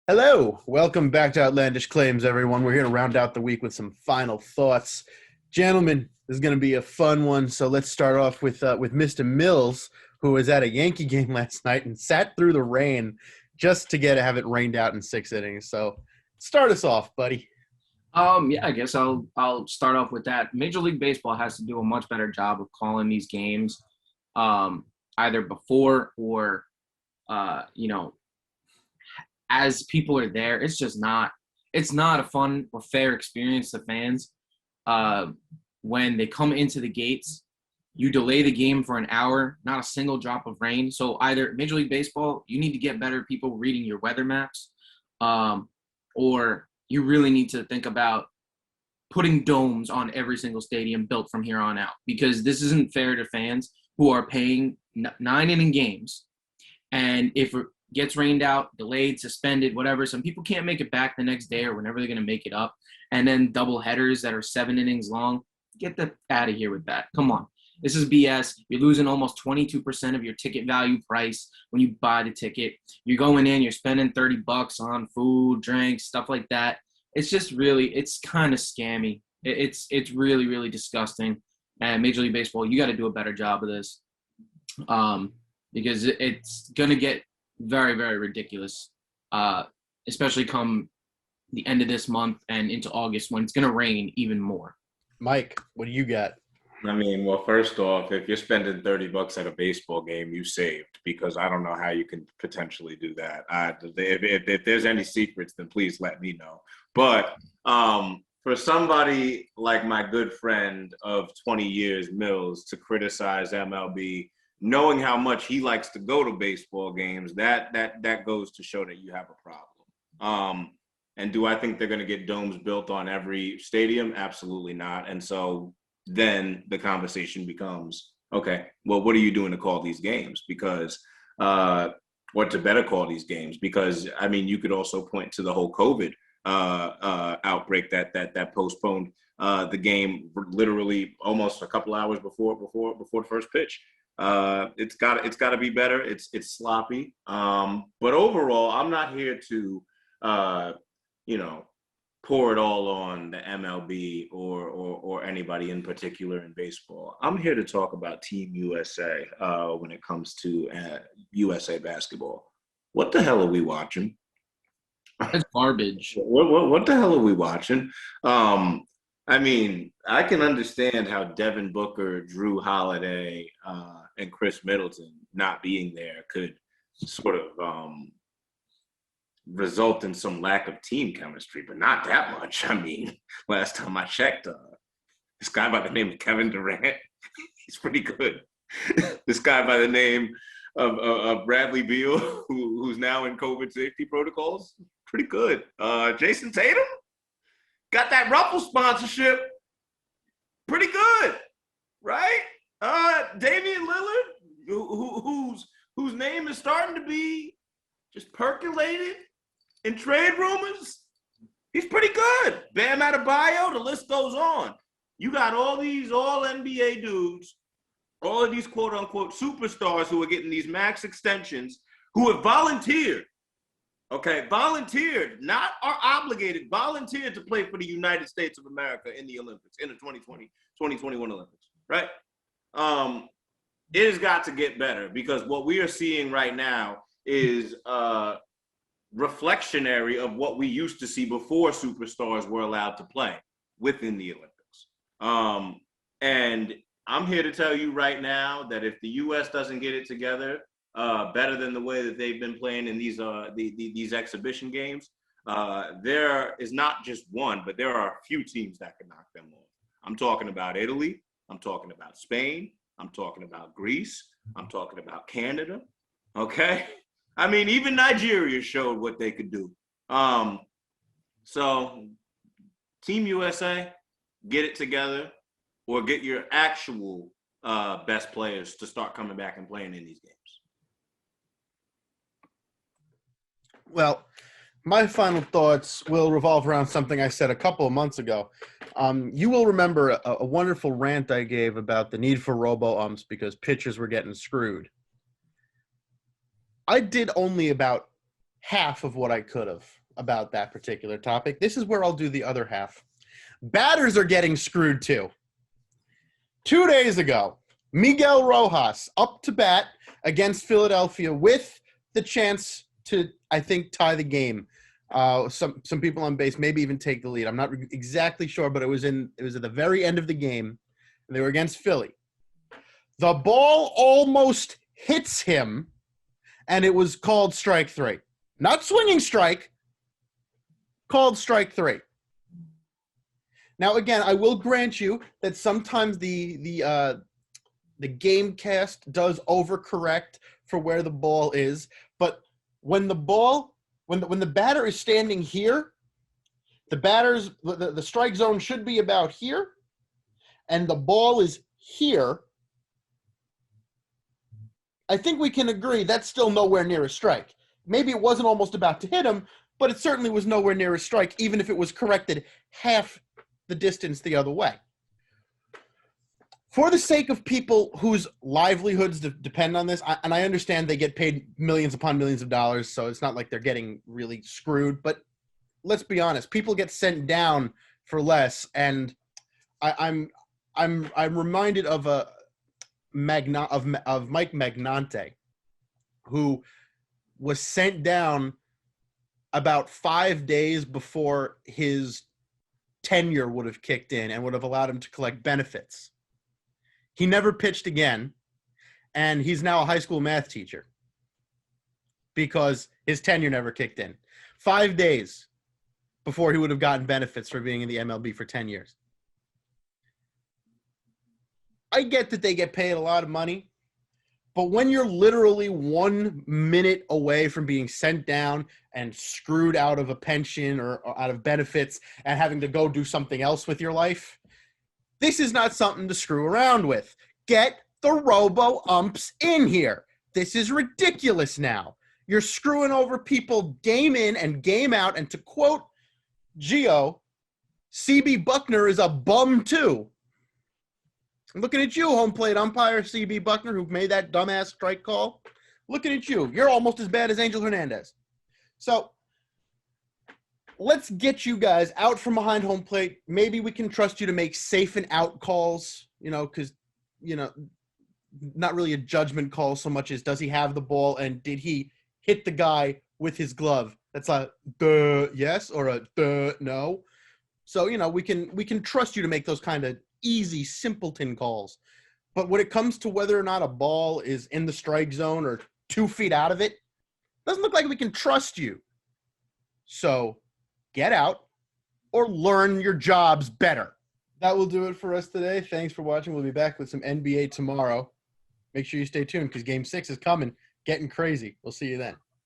Hello, welcome back to Outlandish Claims, everyone. We're here to round out the week with some final thoughts. Gentlemen, this is going to be a fun one, so let's start off with Mr. Millz, who was at a Yankee game last night and sat through the rain just to have it rained out in 6 innings. So start us off, buddy. Yeah, I guess I'll start off with that. Major League Baseball has to do a much better job of calling these games, either before or, as people are there. It's not a fun or fair experience to fans. When they come into the gates, you delay the game for an hour, not a single drop of rain. So either Major League Baseball, you need to get better people reading your weather maps, or you really need to think about putting domes on every single stadium built from here on out, because this isn't fair to fans who are paying 9-inning games. And if it gets rained out, delayed, suspended, whatever, some people can't make it back the next day or whenever they're going to make it up. And then double headers that are 7 innings long, get the out of here with that. Come on. This is BS. You're losing almost 22% of your ticket value price when you buy the ticket. You're going in, you're spending $30 on food, drinks, stuff like that. It's just really, it's kind of scammy. It's really, really disgusting. And Major League Baseball, you got to do a better job of this, because it's going to get very, very ridiculous, especially come the end of this month and into August when it's going to rain even more. Mike, what do you got? I mean, well, first off, if you're spending $30 at a baseball game, you saved, because I don't know how you can potentially do that. If there's any secrets, then please let me know. But for somebody like my good friend of 20 years, Millz, to criticize MLB, knowing how much he likes to go to baseball games, that goes to show that you have a problem. And do I think they're going to get domes built on every stadium? Absolutely not. And so then the conversation becomes, okay, well, what are you doing to call these games? Because, or to better call these games? Because, I mean, you could also point to the whole COVID outbreak that postponed the game literally almost a couple hours before the first pitch. It's got to be better. It's sloppy. But overall, I'm not here to, pour it all on the MLB or anybody in particular in baseball. I'm here to talk about Team USA when it comes to USA basketball. What the hell are we watching? That's garbage. What the hell are we watching? I mean, I can understand how Devin Booker, Drew Holiday, and Chris Middleton not being there could sort of result in some lack of team chemistry, but not that much. I mean, last time I checked, this guy by the name of Kevin Durant, he's pretty good. This guy by the name of Bradley Beal, who's now in COVID safety protocols, pretty good. Jason Tatum got that Ruffle sponsorship, pretty good, right? Damian Lillard, whose name is starting to be just percolated in trade rumors, he's pretty good. Bam Adebayo, the list goes on. You got all these all-NBA dudes, all of these quote-unquote superstars who are getting these max extensions, who have volunteered, not are obligated, volunteered to play for the United States of America in the Olympics, in the 2021 Olympics, right? It has got to get better, because what we are seeing right now is reflectionary of what we used to see before superstars were allowed to play within the Olympics. And I'm here to tell you right now that if the U.S. doesn't get it together better than the way that they've been playing in these exhibition games, there is not just one, but there are a few teams that can knock them off. I'm talking about Italy. I'm talking about Spain. I'm talking about Greece. I'm talking about Canada. Okay? I mean, even Nigeria showed what they could do. So, Team USA, get it together, or get your actual best players to start coming back and playing in these games. Well, my final thoughts will revolve around something I said a couple of months ago. You will remember a wonderful rant I gave about the need for Robo Umps because pitchers were getting screwed. I did only about half of what I could have. about that particular topic. This is where I'll do the other half. Batters are getting screwed too. 2 days ago, Miguel Rojas up to bat against Philadelphia with the chance to, I think, tie the game. Some people on base, maybe even take the lead. I'm not exactly sure, but it was at the very end of the game, and they were against Philly. The ball almost hits him, and it was called strike 3. Not swinging strike, called strike 3. Now, again, I will grant you that sometimes the game cast does overcorrect for where the ball is, but when the batter is standing here, the strike zone should be about here, and the ball is here. I think we can agree that's still nowhere near a strike. Maybe it wasn't almost about to hit him, but it certainly was nowhere near a strike, even if it was corrected half the distance the other way. For the sake of people whose livelihoods depend on this, and I understand they get paid millions upon millions of dollars, so it's not like they're getting really screwed, but let's be honest, people get sent down for less, and I'm reminded of Mike Magnante, who was sent down about 5 days before his tenure would have kicked in and would have allowed him to collect benefits. He never pitched again, and he's now a high school math teacher because his tenure never kicked in. 5 days before he would have gotten benefits for being in the MLB for 10 years. I get that they get paid a lot of money, but when you're literally 1 minute away from being sent down and screwed out of a pension or out of benefits and having to go do something else with your life, this is not something to screw around with. Get the Robo Umps in here. This is ridiculous now. You're screwing over people game in and game out, and to quote Gio, CB Buckner is a bum too. I'm looking at you, home plate umpire CB Buckner, who made that dumbass strike call. Looking at you. You're almost as bad as Angel Hernandez. So let's get you guys out from behind home plate. Maybe we can trust you to make safe and out calls, because, not really a judgment call so much as does he have the ball and did he hit the guy with his glove? That's a duh yes or a duh no. So, we can trust you to make those kind of easy simpleton calls. But when it comes to whether or not a ball is in the strike zone or 2 feet out of it, doesn't look like we can trust you. So get out or learn your jobs better. That will do it for us today. Thanks for watching. We'll be back with some NBA tomorrow. Make sure you stay tuned because Game 6 is coming, getting crazy. We'll see you then.